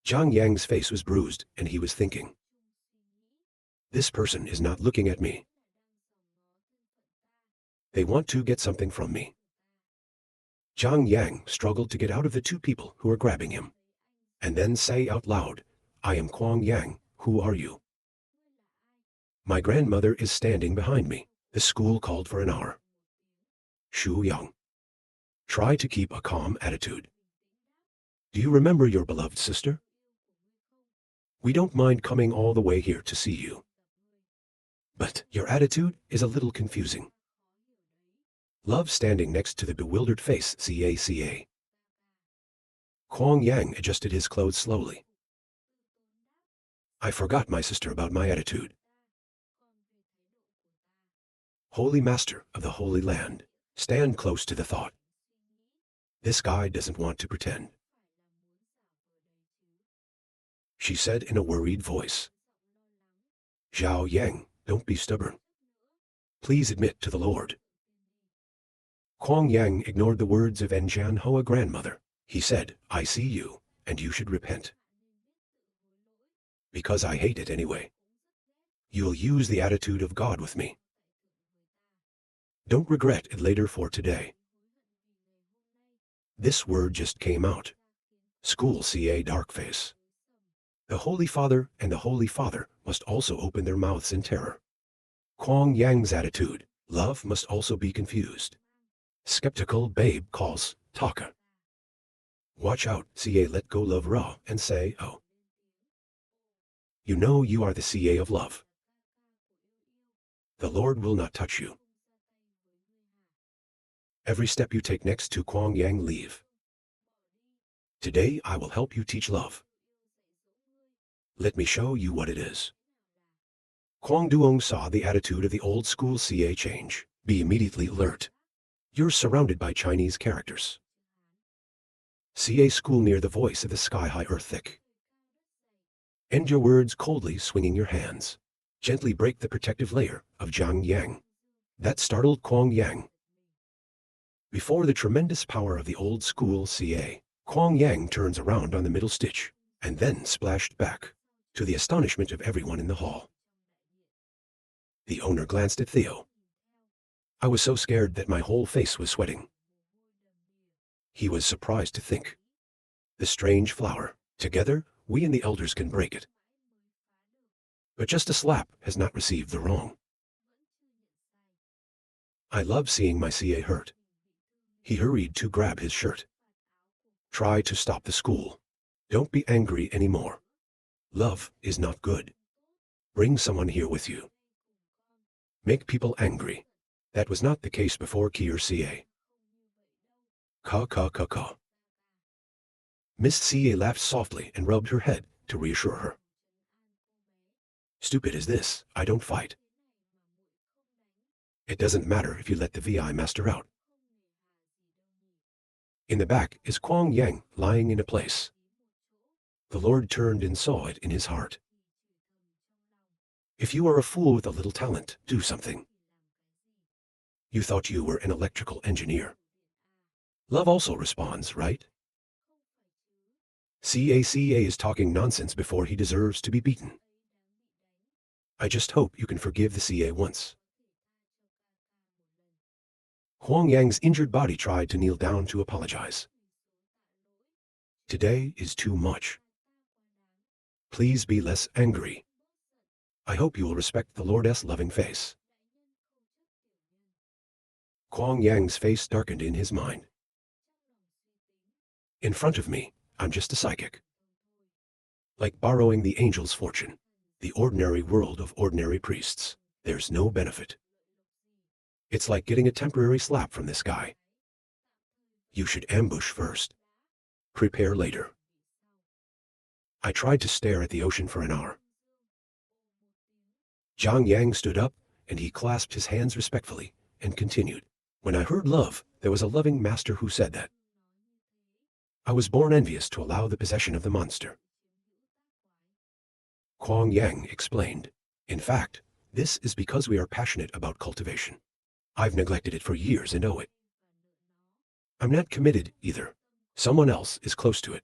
Zhang Yang's face was bruised, and he was thinking, this person is not looking at me. They want to get something from me. Zhang Yang struggled to get out of the two people who were grabbing him, and then say out loud, I am Kuang Yang, who are you? My grandmother is standing behind me. The school called for an hour. Shu Yang. Try to keep a calm attitude. Do you remember your beloved sister? We don't mind coming all the way here to see you. But your attitude is a little confusing. Love standing next to the bewildered face CACA. Kuang Yang adjusted his clothes slowly. I forgot my sister about my attitude. Holy Master of the Holy Land, stand close to the thought. This guy doesn't want to pretend. She said in a worried voice. Zhao Yang, don't be stubborn. Please admit to the Lord. Kuang Yang ignored the words of Enjian Hoa grandmother. He said, I see you, and you should repent. Because I hate it anyway. You'll use the attitude of God with me. Don't regret it later for today. This word just came out. School CA dark face. The Holy Father and the Holy Father must also open their mouths in terror. Kuang Yang's attitude, love must also be confused. Skeptical babe calls, Taka. Watch out, CA let go love raw and say, oh. You know you are the CA of love. The Lord will not touch you. Every step you take next to Kuang Yang leave. Today I will help you teach love. Let me show you what it is. Kuang Duong saw the attitude of the old school CA change. Be immediately alert. You're surrounded by Chinese characters. CA school near the voice of the sky-high earth thick. End your words coldly swinging your hands. Gently break the protective layer of Zhang Yang. That startled Kuang Yang. Before the tremendous power of the old school CA, Kuang Yang turns around on the middle stitch, and then splashed back, to the astonishment of everyone in the hall. The owner glanced at Theo. I was so scared that my whole face was sweating. He was surprised to think. The strange flower, together, we and the elders can break it. But just a slap has not received the wrong. I love seeing my CA hurt. He hurried to grab his shirt. Try to stop the school. Don't be angry anymore. Love is not good. Bring someone here with you. Make people angry. That was not the case before Kier CA. Ka. Miss CA laughed softly and rubbed her head to reassure her. Stupid as this, I don't fight. It doesn't matter if you let the VI master out. In the back is Kuang Yang lying in a place. The Lord turned and saw it in his heart. If you are a fool with a little talent, do something. You thought you were an electrical engineer. Love also responds, right? CACA is talking nonsense before he deserves to be beaten. I just hope you can forgive the CA once. Kuang Yang's injured body tried to kneel down to apologize. Today is too much. Please be less angry. I hope you will respect the Lord's loving face. Kuang Yang's face darkened in his mind. In front of me, I'm just a psychic. Like borrowing the angel's fortune, the ordinary world of ordinary priests, there's no benefit. It's like getting a temporary slap from this guy. You should ambush first. Prepare later. I tried to stare at the ocean for an hour. Zhang Yang stood up, and he clasped his hands respectfully, and continued. When I heard love, there was a loving master who said that. I was born envious to allow the possession of the monster. Kuang Yang explained. In fact, this is because we are passionate about cultivation. I've neglected it for years and owe it. I'm not committed either. Someone else is close to it.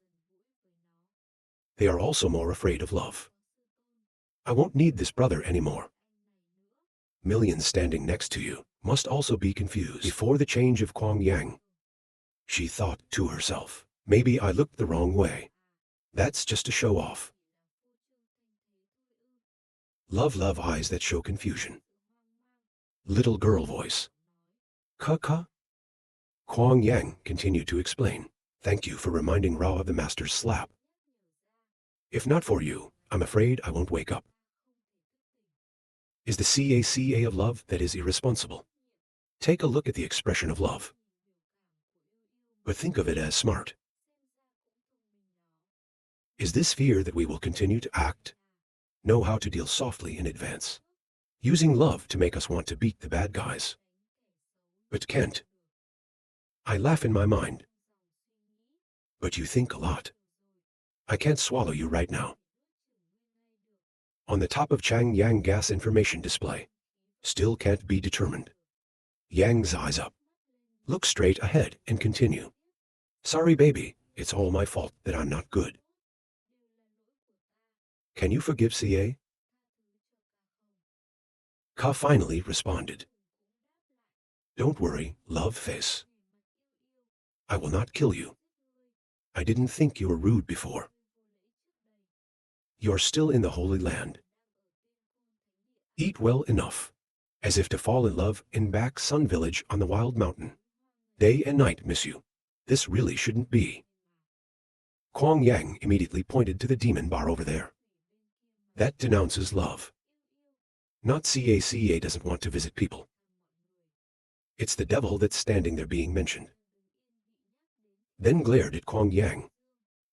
They are also more afraid of love. I won't need this brother anymore. Millions standing next to you must also be confused. Before the change of Kuang Yang, she thought to herself, maybe I looked the wrong way. That's just to show off. Love eyes that show confusion. Little girl voice. Ka. Kuang Yang continued to explain. Thank you for reminding Ra of the master's slap. If not for you, I'm afraid I won't wake up. Is the CACA of love that is irresponsible. Take a look at the expression of love. But think of it as smart. Is this fear that we will continue to act? Know how to deal softly in advance. Using love to make us want to beat the bad guys. But can't. I laugh in my mind. But you think a lot. I can't swallow you right now. On the top of Chang Yang gas information display. Still can't be determined. Yang's eyes up. Look straight ahead and continue. Sorry baby, it's all my fault that I'm not good. Can you forgive CA? Ka finally responded. Don't worry, love face. I will not kill you. I didn't think you were rude before. You're still in the Holy Land. Eat well enough, as if to fall in love in back Sun Village on the Wild Mountain. Day and night miss you. This really shouldn't be. Kuang Yang immediately pointed to the demon bar over there. That denounces love. Not CACA doesn't want to visit people. It's the devil that's standing there being mentioned. Then glared at Kuang Yang.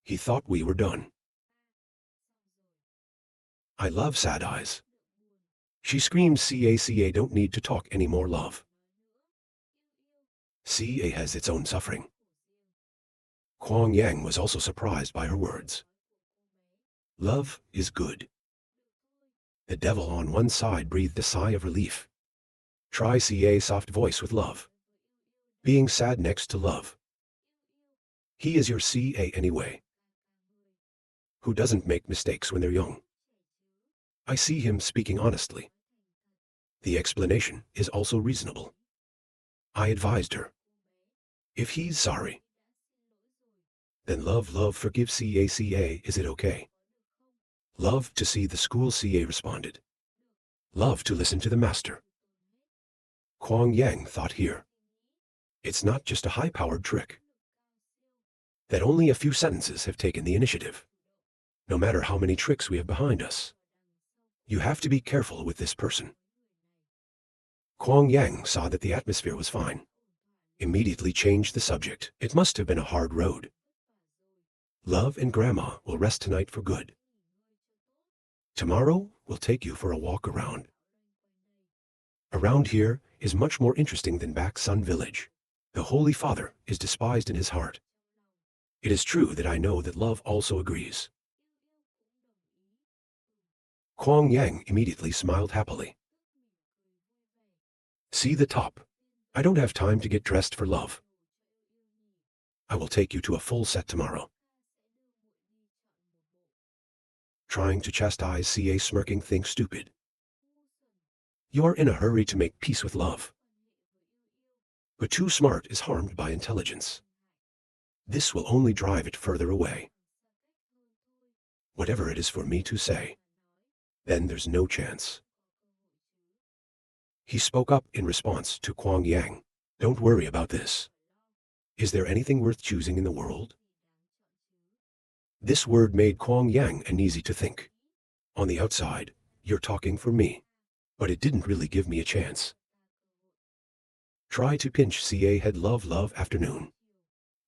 He thought we were done. I love sad eyes. She screams CACA don't need to talk any more love. CA has its own suffering. Kuang Yang was also surprised by her words. Love is good. The devil on one side breathed a sigh of relief. Try CA soft voice with love. Being sad next to love. He is your CA anyway. Who doesn't make mistakes when they're young. I see him speaking honestly. The explanation is also reasonable. I advised her. If he's sorry, then love forgive CACA, is it okay? Love to see the school CA responded. Love to listen to the master. Kuang Yang thought here. It's not just a high-powered trick. That only a few sentences have taken the initiative. No matter how many tricks we have behind us. You have to be careful with this person. Kuang Yang saw that the atmosphere was fine. Immediately changed the subject. It must have been a hard road. Love and Grandma will rest tonight for good. Tomorrow we'll take you for a walk around. Around here is much more interesting than back Sun Village. The Holy Father is despised in his heart. It is true that I know that love also agrees. Kuang Yang immediately smiled happily. See the top. I don't have time to get dressed for love. I will take you to a full set tomorrow. Trying to chastise CA smirking think stupid. You are in a hurry to make peace with love. But too smart is harmed by intelligence. This will only drive it further away. Whatever it is for me to say, then there's no chance. He spoke up in response to Kuang Yang. Don't worry about this. Is there anything worth choosing in the world? This word made Kuang Yang uneasy to think. On the outside, you're talking for me. But it didn't really give me a chance. Try to pinch CA head love afternoon.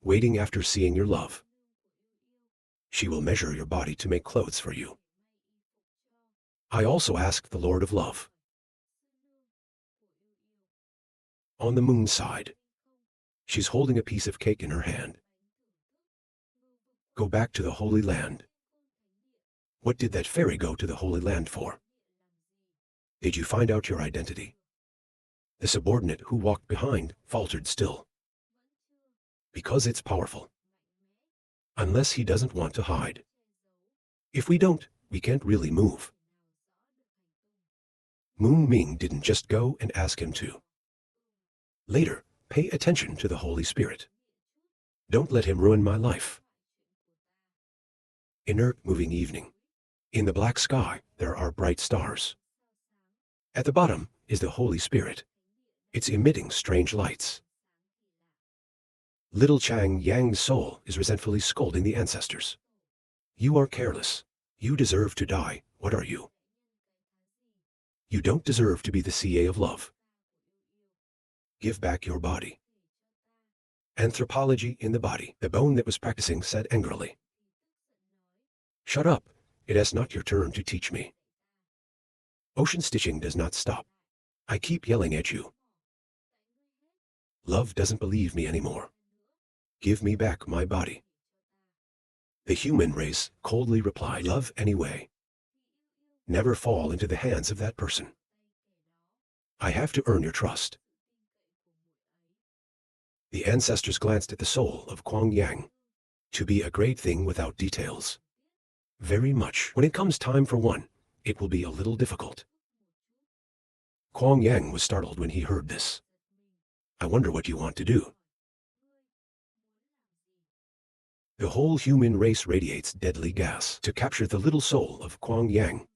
Waiting after seeing your love. She will measure your body to make clothes for you. I also asked the Lord of Love. On the moon side. She's holding a piece of cake in her hand. Go back to the Holy Land. What did that fairy go to the Holy Land for? Did you find out your identity? The subordinate who walked behind faltered still. Because it's powerful. Unless he doesn't want to hide. If we don't, we can't really move. Moon Ming didn't just go and ask him to. Later, pay attention to the Holy Spirit. Don't let him ruin my life. Inert moving evening. In the black sky, there are bright stars. At the bottom is the Holy Spirit. It's emitting strange lights. Little Chang Yang's soul is resentfully scolding the ancestors. You are careless. You deserve to die. What are you? You don't deserve to be the CA of love. Give back your body. Anthropology in the body, the bone that was practicing said angrily. Shut up. It is not your turn to teach me. Ocean stitching does not stop. I keep yelling at you. Love doesn't believe me anymore. Give me back my body. The human race coldly replied, love anyway. Never fall into the hands of that person. I have to earn your trust. The ancestors glanced at the soul of Kuang Yang. To be a great thing without details. Very much. When it comes time for one, it will be a little difficult. Kuang Yang was startled when he heard this. I wonder what you want to do. The whole human race radiates deadly gas to capture the little soul of Kuang Yang.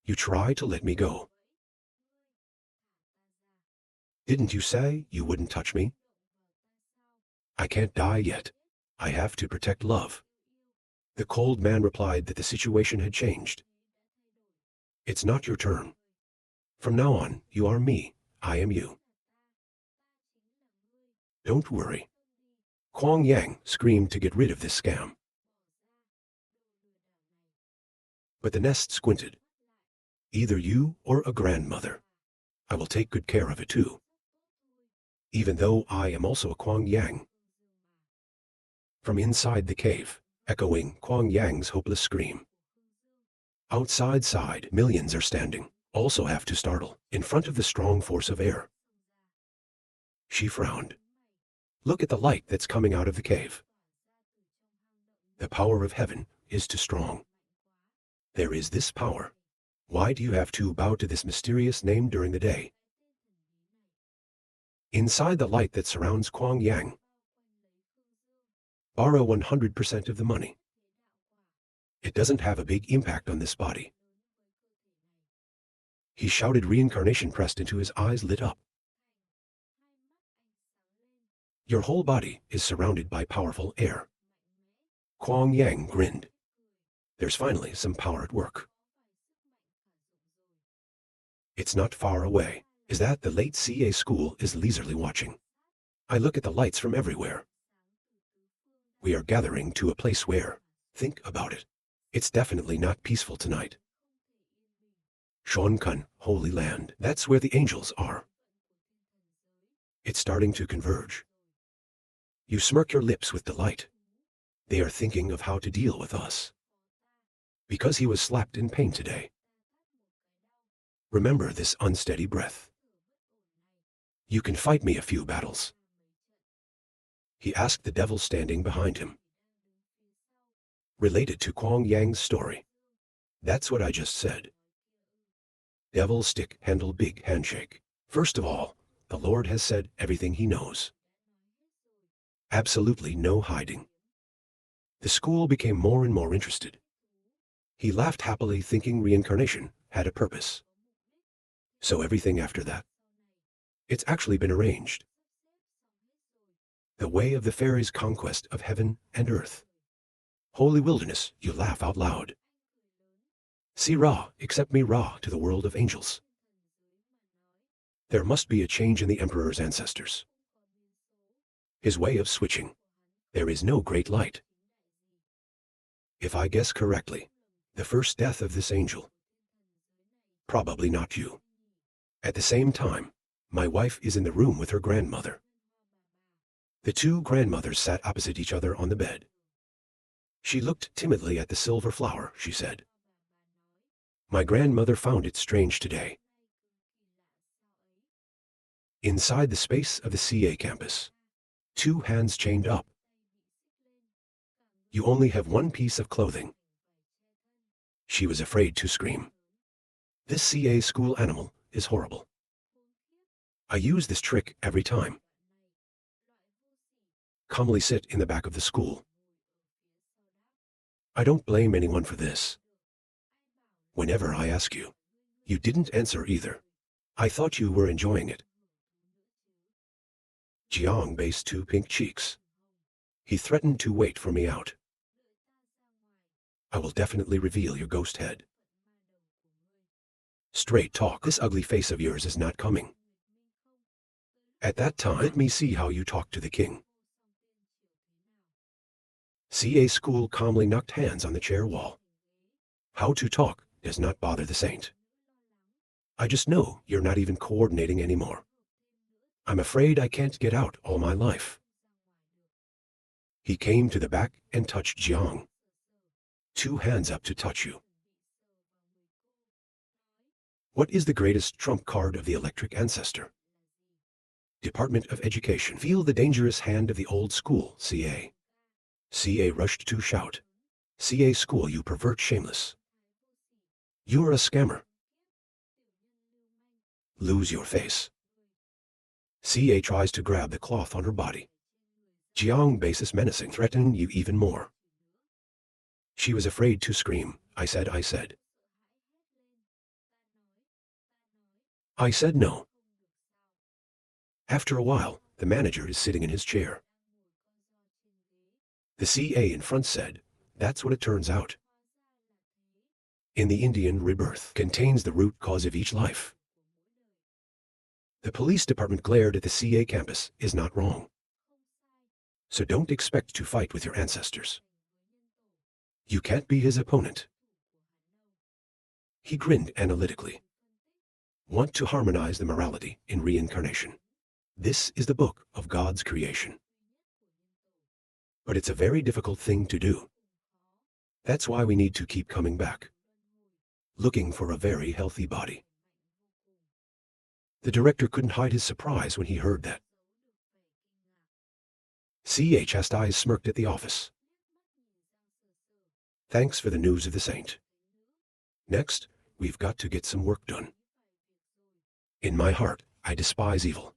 You try to let me go. Didn't you say you wouldn't touch me? I can't die yet. I have to protect love. The cold man replied that the situation had changed. It's not your turn. From now on, you are me, I am you. Don't worry. Kuang Yang screamed to get rid of this scam. But the nest squinted. Either you or a grandmother. I will take good care of it too. Even though I am also a Kuang Yang. From inside the cave, echoing Kuang Yang's hopeless scream. Outside, millions are standing, also have to startle, in front of the strong force of air. She frowned. Look at the light that's coming out of the cave. The power of heaven is too strong. There is this power. Why do you have to bow to this mysterious name during the day? Inside the light that surrounds Kuang Yang. Borrow 100% of the money. It doesn't have a big impact on this body. He shouted. Reincarnation pressed into his eyes lit up. Your whole body is surrounded by powerful air. Kuang Yang grinned. There's finally some power at work. It's not far away. Is that the late CA school is leisurely watching? I look at the lights from everywhere. We are gathering to a place where, think about it, it's definitely not peaceful tonight. Shonkan, Holy Land, that's where the angels are. It's starting to converge. You smirk your lips with delight. They are thinking of how to deal with us. Because he was slapped in pain today. Remember this unsteady breath. You can fight me a few battles. He asked the devil standing behind him. Related to Kuang Yang's story. That's what I just said. Devil stick handle big handshake. First of all, the Lord has said everything he knows. Absolutely no hiding. The school became more and more interested. He laughed happily, thinking reincarnation had a purpose. So everything after that. It's actually been arranged. The way of the fairies' conquest of heaven and earth. Holy wilderness, you laugh out loud. See Ra, accept me Ra to the world of angels. There must be a change in the emperor's ancestors. His way of switching. There is no great light. If I guess correctly, the first death of this angel. Probably not you. At the same time, my wife is in the room with her grandmother. The two grandmothers sat opposite each other on the bed. She looked timidly at the silver flower, she said. My grandmother found it strange today. Inside the space of the CA campus, two hands chained up. You only have one piece of clothing. She was afraid to scream. This CA school animal is horrible. I use this trick every time. Calmly sit in the back of the school. I don't blame anyone for this. Whenever I ask you, you didn't answer either. I thought you were enjoying it. Jiang based 2 pink cheeks. He threatened to wait for me out. I will definitely reveal your ghost head. Straight talk, this ugly face of yours is not coming. At that time, let me see how you talk to the king. CA school calmly knocked hands on the chair wall. How to talk does not bother the saint. I just know you're not even coordinating anymore. I'm afraid I can't get out all my life. He came to the back and touched Jiang. 2 hands up to touch you. What is the greatest trump card of the electric ancestor? Department of Education. Feel the dangerous hand of the old school, CA. CA rushed to shout. CA school, you pervert shameless. You're a scammer. Lose your face. CA tries to grab the cloth on her body. Jiang basis menacing, threatening you even more. She was afraid to scream. I said no. After a while, the manager is sitting in his chair. The CA in front said, that's what it turns out. In the Indian rebirth contains the root cause of each life. The police department glared at the CA campus is not wrong. So don't expect to fight with your ancestors. You can't be his opponent. He grinned analytically. Want to harmonize the morality in reincarnation. This is the book of God's creation. But it's a very difficult thing to do. That's why we need to keep coming back. Looking for a very healthy body. The director couldn't hide his surprise when he heard that. CA Chastised smirked at the office. Thanks for the news of the saint. Next, we've got to get some work done. In my heart, I despise evil.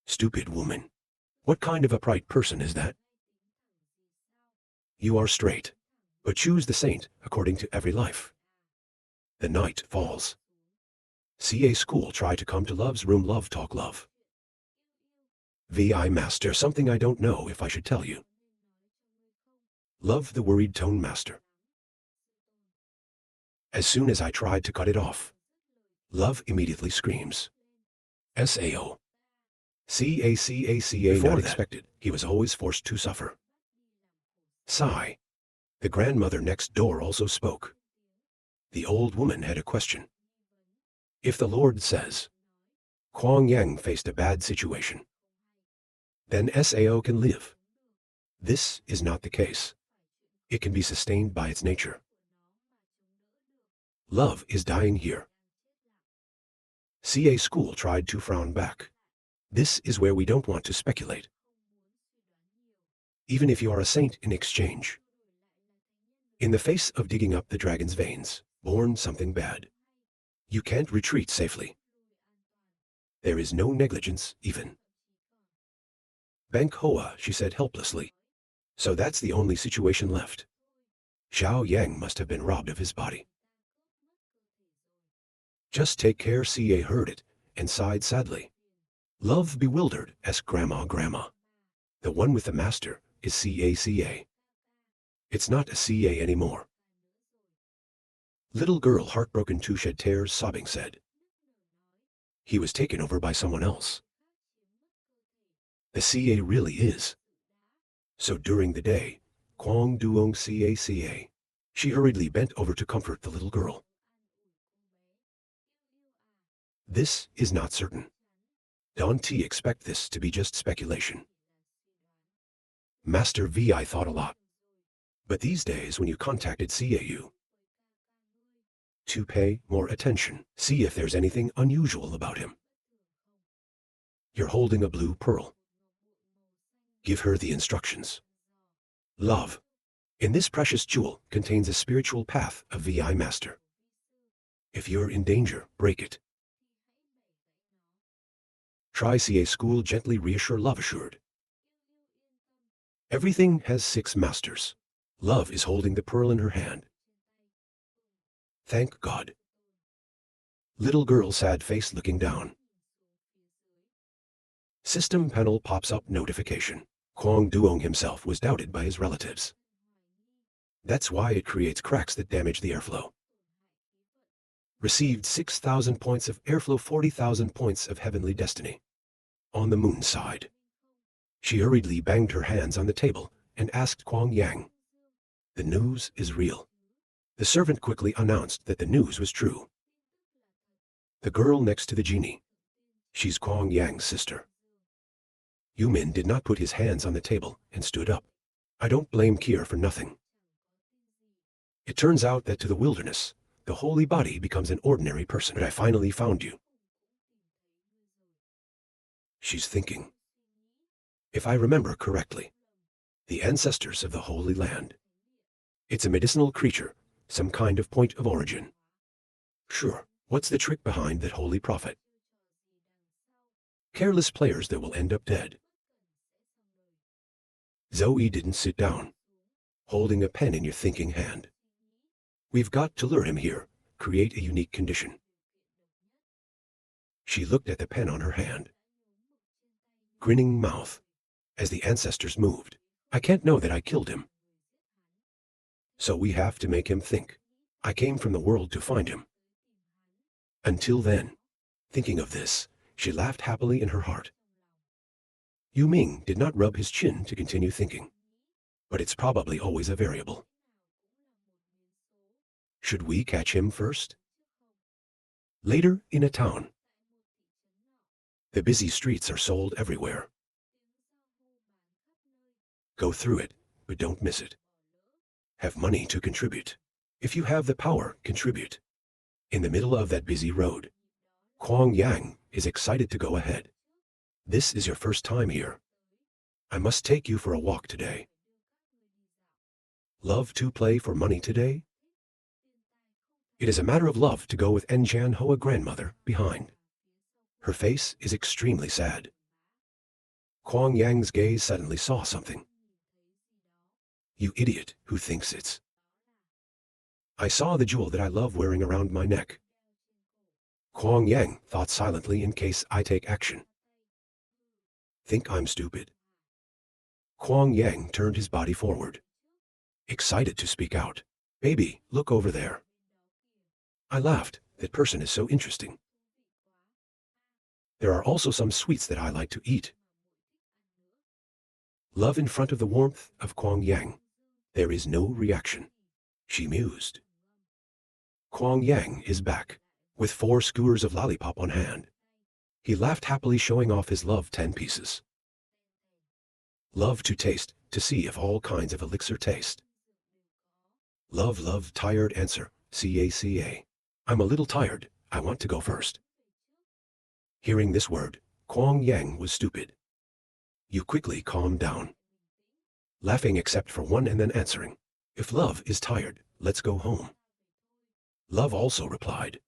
Stupid woman. What kind of a bright person is that? You are straight, but choose the saint according to every life. The night falls. CA school try to come to love's room, love talk love. VI master, something I don't know if I should tell you. Love the worried tone master. As soon as I tried to cut it off, love immediately screams. SAO. CA. Before not expected, he was always forced to suffer. Sigh. The grandmother next door also spoke. The old woman had a question. If the Lord says, Kuang Yang faced a bad situation, then SAO can live. This is not the case. It can be sustained by its nature. Love is dying here. CA school tried to frown back. This is where we don't want to speculate. Even if you are a saint in exchange. In the face of digging up the dragon's veins, born something bad. You can't retreat safely. There is no negligence, even. Bank Hoa, she said helplessly. So that's the only situation left. Xiao Yang must have been robbed of his body. Just take care. CA heard it, and sighed sadly. Love bewildered, asked Grandma. The one with the master is CA. It's not a CA anymore. Little girl, heartbroken to shed tears, sobbing, said. He was taken over by someone else. The CA really is. So during the day, Quang Duong CA. She hurriedly bent over to comfort the little girl. This is not certain. Don't expect this to be just speculation. Master VI thought a lot. But these days when you contacted CAU, to pay more attention, see if there's anything unusual about him. You're holding a blue pearl. Give her the instructions. Love. In this precious jewel contains a spiritual path of VI Master. If you're in danger, break it. Try CA School gently reassure love assured. Everything has 6 masters. Love is holding the pearl in her hand. Thank God. Little girl sad face looking down. System panel pops up notification. Kwang Duong himself was doubted by his relatives. That's why it creates cracks that damage the airflow. Received 6,000 points of airflow, 40,000 points of heavenly destiny. On the moon side. She hurriedly banged her hands on the table and asked Kwang Yang. The news is real. The servant quickly announced that the news was true. The girl next to the genie. She's Kwang Yang's sister. Yumin did not put his hands on the table and stood up. I don't blame Kier for nothing. It turns out that to the wilderness, the holy body becomes an ordinary person. But I finally found you. She's thinking. If I remember correctly, the ancestors of the Holy Land. It's a medicinal creature, some kind of point of origin. Sure, what's the trick behind that holy prophet? Careless players that will end up dead. Zoe didn't sit down, holding a pen in your thinking hand. We've got to lure him here, create a unique condition. She looked at the pen on her hand. Grinning mouth. As the ancestors moved. I can't know that I killed him. So we have to make him think. I came from the world to find him. Until then, thinking of this, she laughed happily in her heart. Yu Ming did not rub his chin to continue thinking. But it's probably always a variable. Should we catch him first? Later, in a town. The busy streets are sold everywhere. Go through it, but don't miss it. Have money to contribute. If you have the power, contribute. In the middle of that busy road, Kwang Yang is excited to go ahead. This is your first time here. I must take you for a walk today. Love to play for money today? It is a matter of love to go with Enjan Hoa grandmother behind. Her face is extremely sad. Kwang Yang's gaze suddenly saw something. You idiot who thinks it's. I saw the jewel that I love wearing around my neck. Kwang Yang thought silently in case I take action. Think I'm stupid? Kwang Yang turned his body forward. Excited to speak out. Baby, look over there. I laughed. That person is so interesting. There are also some sweets that I like to eat. Love in front of the warmth of Kwang Yang. There is no reaction. She mused. Kwang Yang is back, with 4 skewers of lollipop on hand. He laughed happily, showing off his love 10 pieces. Love to taste, to see if all kinds of elixir taste. Love, tired answer, CACA. I'm a little tired, I want to go first. Hearing this word, Kwang Yang was stupid. You quickly calmed down. Laughing except for one and then answering. If love is tired, let's go home. Love also replied.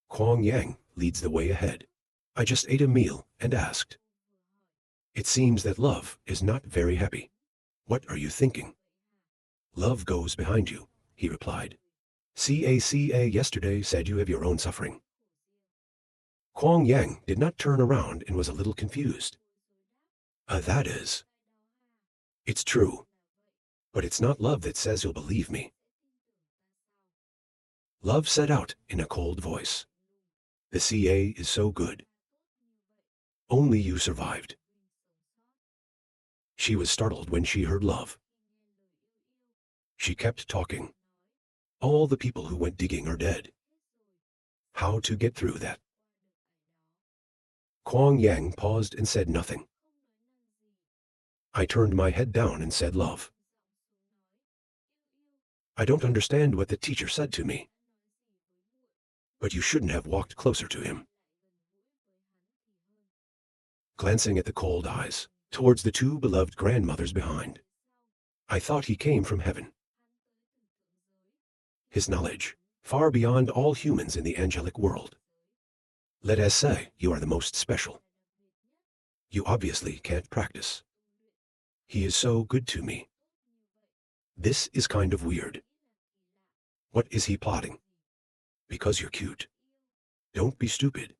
Kwang Yang leads the way ahead. I just ate a meal and asked. It seems that love is not very happy. What are you thinking? Love goes behind you, he replied. CACA yesterday said you have your own suffering. Kwang Yang did not turn around and was a little confused. That is. It's true. But it's not love that says you'll believe me. Love said out in a cold voice. The CA is so good. Only you survived. She was startled when she heard love. She kept talking. All the people who went digging are dead. How to get through that? Kwang Yang paused and said nothing. I turned my head down and said love. I don't understand what the teacher said to me. But you shouldn't have walked closer to him. Glancing at the cold eyes, towards the 2 beloved grandmothers behind. I thought he came from heaven. His knowledge, far beyond all humans in the angelic world. Let us say you are the most special. You obviously can't practice. He is so good to me. This is kind of weird. What is he plotting? Because you're cute. Don't be stupid.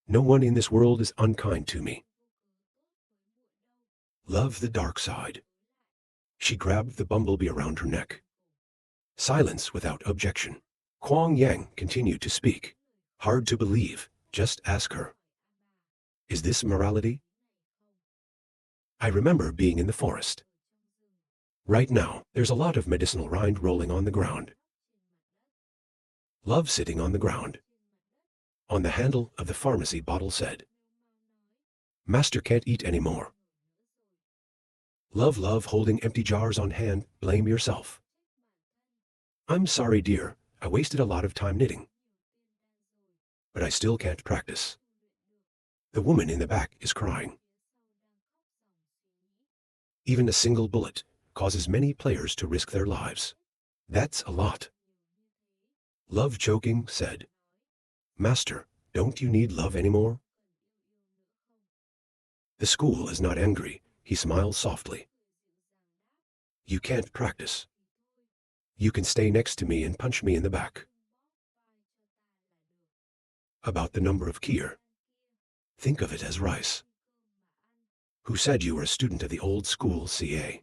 No one in this world is unkind to me. Love the dark side. She grabbed the bumblebee around her neck. Silence without objection. Kwang Yang continued to speak. Hard to believe, just ask her. Is this morality? I remember being in the forest. Right now, there's a lot of medicinal rind rolling on the ground. Love sitting on the ground. On the handle of the pharmacy bottle said, Master can't eat anymore. Love holding empty jars on hand, blame yourself. I'm sorry, dear, I wasted a lot of time knitting. But I still can't practice. The woman in the back is crying. Even a single bullet causes many players to risk their lives. That's a lot. Love choking said, Master, don't you need love anymore? The school is not angry, he smiles softly. You can't practice. You can stay next to me and punch me in the back. About the number of kier. Think of it as rice. Who said you were a student of the old school CA?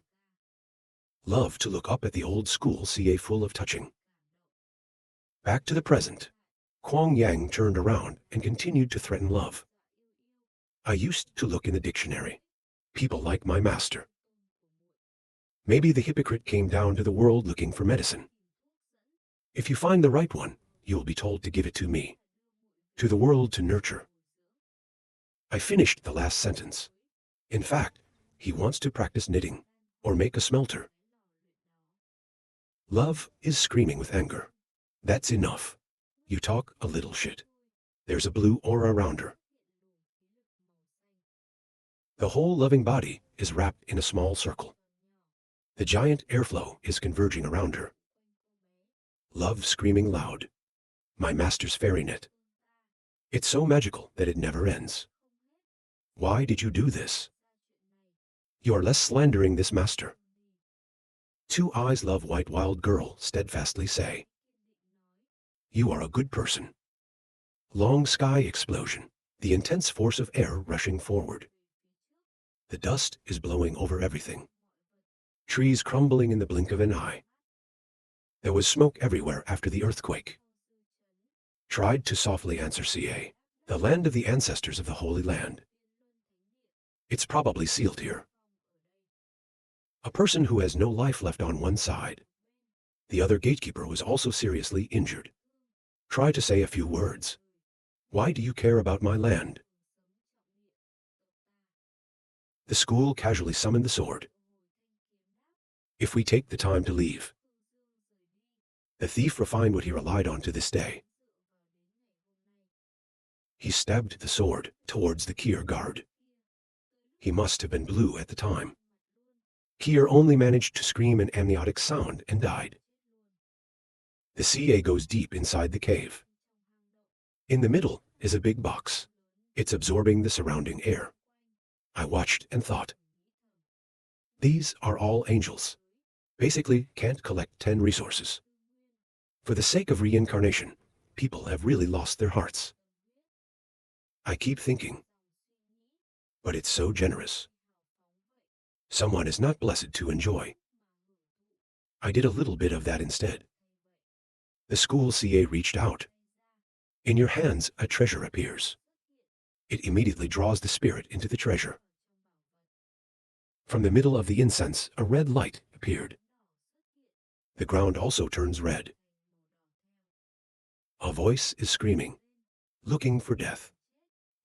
Love to look up at the old school CA full of touching. Back to the present. Kwang Yang turned around and continued to threaten Love. I used to look in the dictionary. People like my master. Maybe the hypocrite came down to the world looking for medicine. If you find the right one, you will be told to give it to me. To the world to nurture. I finished the last sentence. In fact, he wants to practice knitting, or make a smelter. Love is screaming with anger. That's enough. You talk a little shit. There's a blue aura around her. The whole loving body is wrapped in a small circle. The giant airflow is converging around her. Love screaming loud. My master's fairy net. It's so magical that it never ends. Why did you do this? You are less slandering this master. Two eyes love white wild girl steadfastly say. You are a good person. Long sky explosion, the intense force of air rushing forward. The dust is blowing over everything. Trees crumbling in the blink of an eye. There was smoke everywhere after the earthquake. Tried to softly answer CA, the land of the ancestors of the Holy Land. It's probably sealed here. A person who has no life left on one side. The other gatekeeper was also seriously injured. Try to say a few words. Why do you care about my land? The school casually summoned the sword. If we take the time to leave. The thief refined what he relied on to this day. He stabbed the sword towards the Kier guard. He must have been blue at the time. Kier only managed to scream an amniotic sound and died. The CA goes deep inside the cave. In the middle is a big box. It's absorbing the surrounding air. I watched and thought. These are all angels. Basically can't collect 10 resources. For the sake of reincarnation, people have really lost their hearts. I keep thinking. But it's so generous. Someone is not blessed to enjoy. I did a little bit of that instead. The school CA reached out. In your hands, a treasure appears. It immediately draws the spirit into the treasure. From the middle of the incense, a red light appeared. The ground also turns red. A voice is screaming, looking for death.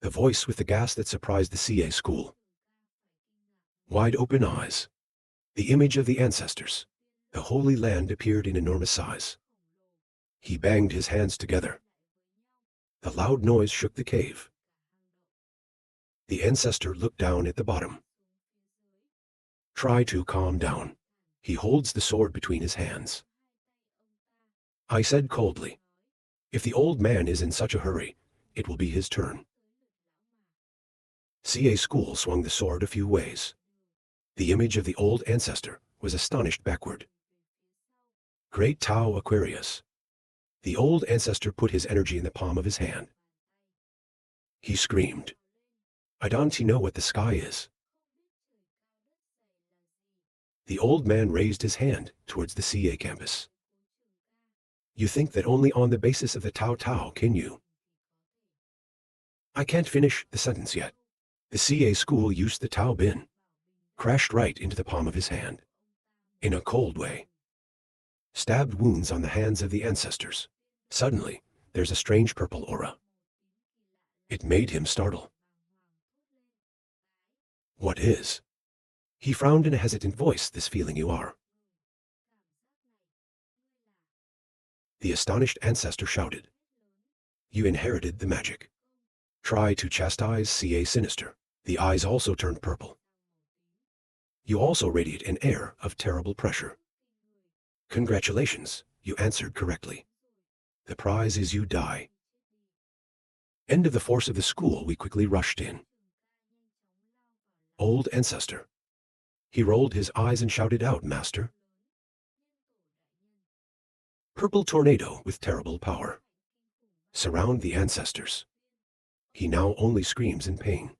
The voice with the gas that surprised the CA school. Wide open eyes. The image of the ancestors. The Holy Land appeared in enormous size. He banged his hands together. The loud noise shook the cave. The ancestor looked down at the bottom. Try to calm down. He holds the sword between his hands. I said coldly, if the old man is in such a hurry, it will be his turn. CA School swung the sword a few ways. The image of the old ancestor was astonished backward. Great Tau Aquarius. The old ancestor put his energy in the palm of his hand. He screamed, I don't know what the sky is. The old man raised his hand towards the CA campus. You think that only on the basis of the Tau Tau can you? I can't finish the sentence yet. The CA School used the Tau bin. Crashed right into the palm of his hand. In a cold way. Stabbed wounds on the hands of the ancestors. Suddenly, there's a strange purple aura. It made him startle. What is? He frowned in a hesitant voice, this feeling you are. The astonished ancestor shouted. You inherited the magic. Try to chastise CA Sinister. The eyes also turned purple. You also radiate an air of terrible pressure. Congratulations, you answered correctly. The prize is you die. End of the force of the school, we quickly rushed in. Old ancestor. He rolled his eyes and shouted out, Master. Purple tornado with terrible power. Surround the ancestors. He now only screams in pain.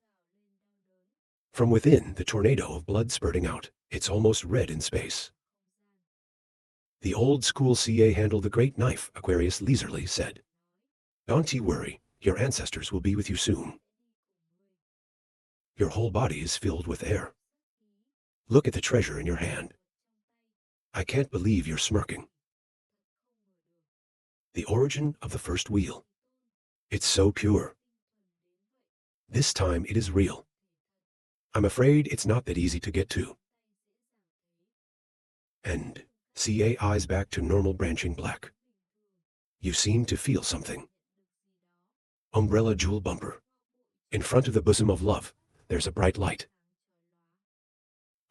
From within, the tornado of blood spurting out, it's almost red in space. The old school CA handled the great knife, Aquarius leisurely said. Don't you worry, your ancestors will be with you soon. Your whole body is filled with air. Look at the treasure in your hand. I can't believe you're smirking. The origin of the first wheel. It's so pure. This time it is real. I'm afraid it's not that easy to get to. End. CA eyes back to normal branching black. You seem to feel something. Umbrella jewel bumper. In front of the bosom of love, there's a bright light.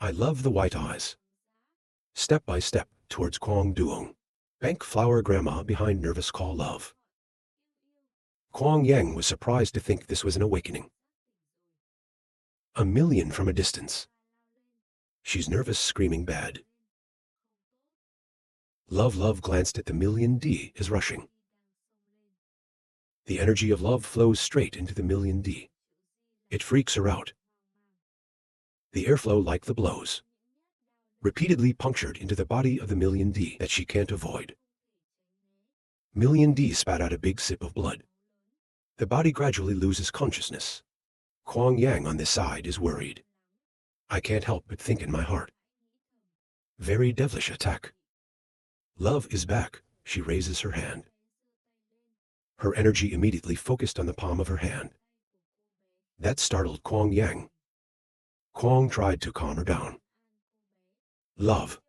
I love the white eyes. Step by step towards Kwang Duong. Bank flower grandma behind nervous call love. Kwang Yang was surprised to think this was an awakening. 1,000,000 from a distance. She's nervous, screaming bad. Love glanced at the $1,000,000 is rushing. The energy of love flows straight into the $1,000,000. It freaks her out. The airflow, like the blows, repeatedly punctured into the body of the $1,000,000 that she can't avoid. $1,000,000 spat out a big sip of blood. The body gradually loses consciousness. Kwang Yang on this side is worried. I can't help but think in my heart. Very devilish attack. Love is back, she raises her hand. Her energy immediately focused on the palm of her hand. That startled Kwang Yang. Kwang tried to calm her down. Love,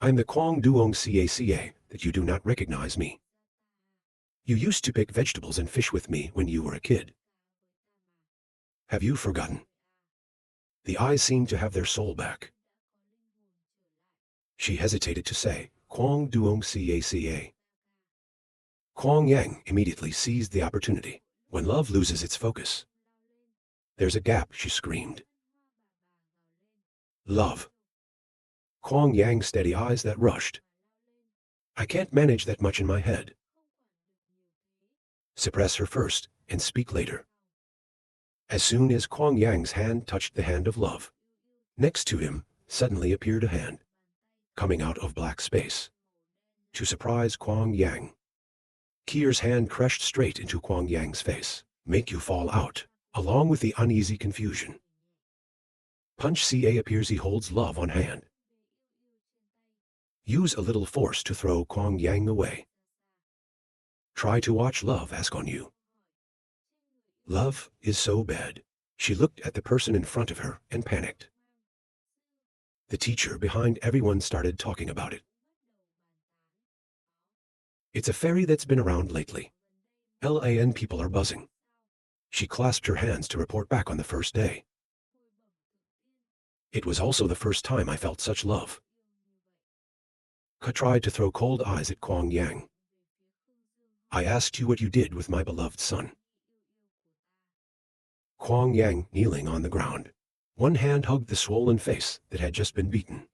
I'm the Kwang Duong CA that you do not recognize me. You used to pick vegetables and fish with me when you were a kid. Have you forgotten? The eyes seemed to have their soul back. She hesitated to say, Kwang Duong CA. Kwang Yang immediately seized the opportunity. When love loses its focus, there's a gap, she screamed. Love. Kwang Yang's steady eyes that rushed. I can't manage that much in my head. Suppress her first and speak later. As soon as Kwang Yang's hand touched the hand of love, next to him suddenly appeared a hand, coming out of black space. To surprise Kwang Yang, Kier's hand crashed straight into Kwang Yang's face, make you fall out, along with the uneasy confusion. Punch CA appears, he holds love on hand. Use a little force to throw Kwang Yang away. Try to watch love ask on you. Love is so bad. She looked at the person in front of her and panicked. The teacher behind everyone started talking about it. It's a fairy that's been around lately. LAN people are buzzing. She clasped her hands to report back on the first day. It was also the first time I felt such love. Ka tried to throw cold eyes at Kwang Yang. I asked you what you did with my beloved son. Kwang Yang kneeling on the ground. One hand hugged the swollen face that had just been beaten.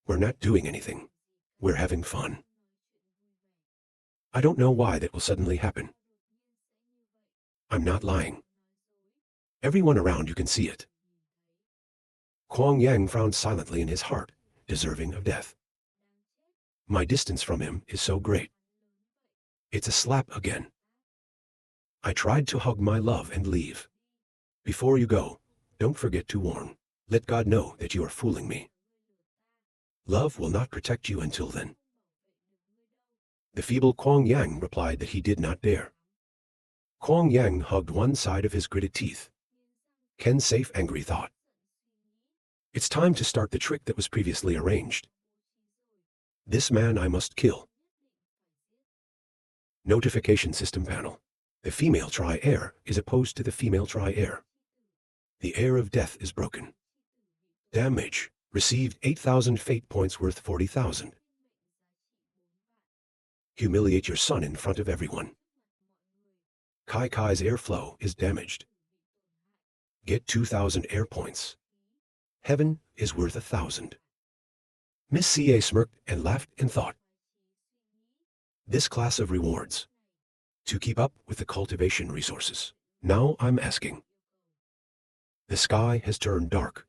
We're not doing anything. We're having fun. I don't know why that will suddenly happen. I'm not lying. Everyone around you can see it. Kwang Yang frowned silently in his heart, deserving of death. My distance from him is so great. It's a slap again. I tried to hug my love and leave. Before you go, don't forget to warn. Let God know that you are fooling me. Love will not protect you until then. The feeble Kwang Yang replied that he did not dare. Kwang Yang hugged one side of his gritted teeth. Ken's safe angry thought. It's time to start the trick that was previously arranged. This man I must kill. Notification system panel. The female tri-heir is opposed to the female tri-heir. The heir of death is broken. Damage. Received 8,000 fate points worth 40,000. Humiliate your son in front of everyone. Kai Kai's airflow is damaged. Get 2,000 air points. Heaven is worth 1,000. Miss C.A. smirked and laughed and thought. This class of rewards. To keep up with the cultivation resources. Now I'm asking. The sky has turned dark.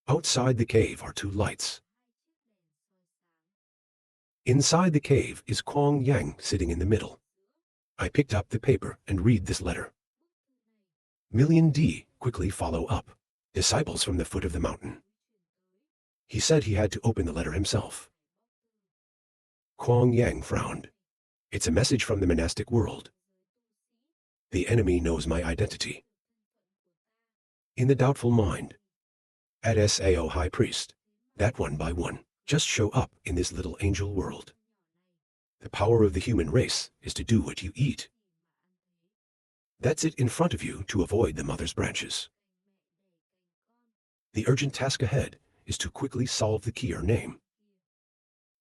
Outside the cave are two lights. Inside the cave is Kwang Yang sitting in the middle. I picked up the paper and read this letter. Million D quickly follow up. Disciples from the foot of the mountain. He said he had to open the letter himself. Kwang Yang frowned. It's a message from the monastic world. The enemy knows my identity. In the doubtful mind. At Sao High Priest. That one by one. Just show up in this little angel world. The power of the human race is to do what you eat. That's it in front of you to avoid the mother's branches. The urgent task ahead is to quickly solve the key or name.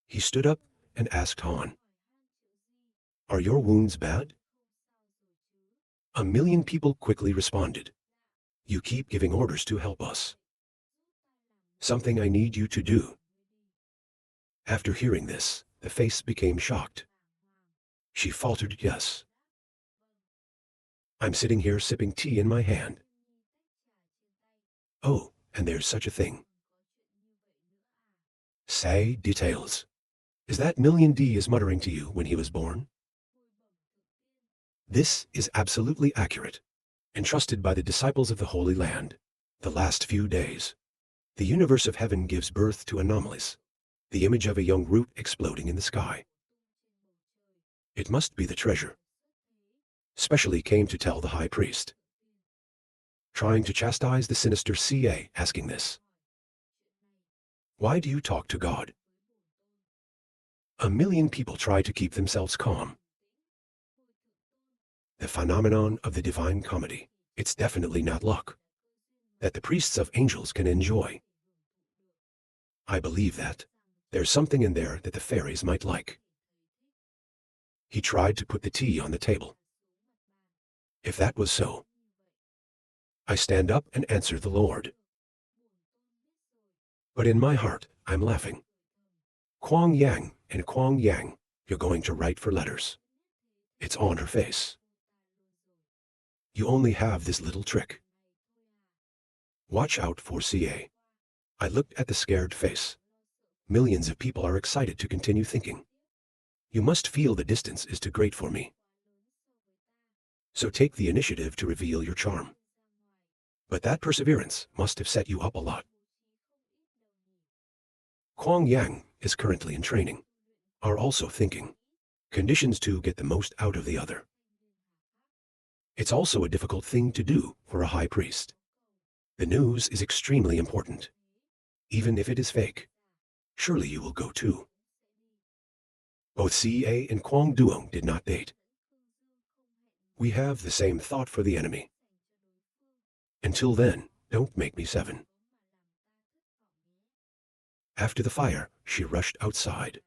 He stood up and asked Han. Are your wounds bad? A million people quickly responded. You keep giving orders to help us. Something I need you to do. After hearing this, the face became shocked. She faltered yes. I'm sitting here sipping tea in my hand. Oh, and there's such a thing. Say details. Is that Million D is muttering to you when he was born? This is absolutely accurate. Entrusted by the disciples of the Holy Land. The last few days. The universe of heaven gives birth to anomalies. The image of a young root exploding in the sky. It must be the treasure. Specially came to tell the high priest. Trying to chastise the sinister CA, asking this. Why do you talk to God? A million people try to keep themselves calm. The phenomenon of the divine comedy. It's definitely not luck. That the priests of angels can enjoy. I believe that. There's something in there that the fairies might like. He tried to put the tea on the table. If that was so. I stand up and answer the Lord. But in my heart, I'm laughing. Kwang Yang and Kwang Yang, you're going to write for letters. It's on her face. You only have this little trick. Watch out for CA. I looked at the scared face. Millions of people are excited to continue thinking. You must feel the distance is too great for me. So take the initiative to reveal your charm. But that perseverance must have set you up a lot. Kwang Yang is currently in training. Are also thinking. Conditions to get the most out of the other. It's also a difficult thing to do for a high priest. The news is extremely important. Even if it is fake. Surely you will go too. Both CA and Kwang Duong did not date. We have the same thought for the enemy. Until then, don't make me seven. After the fire, she rushed outside.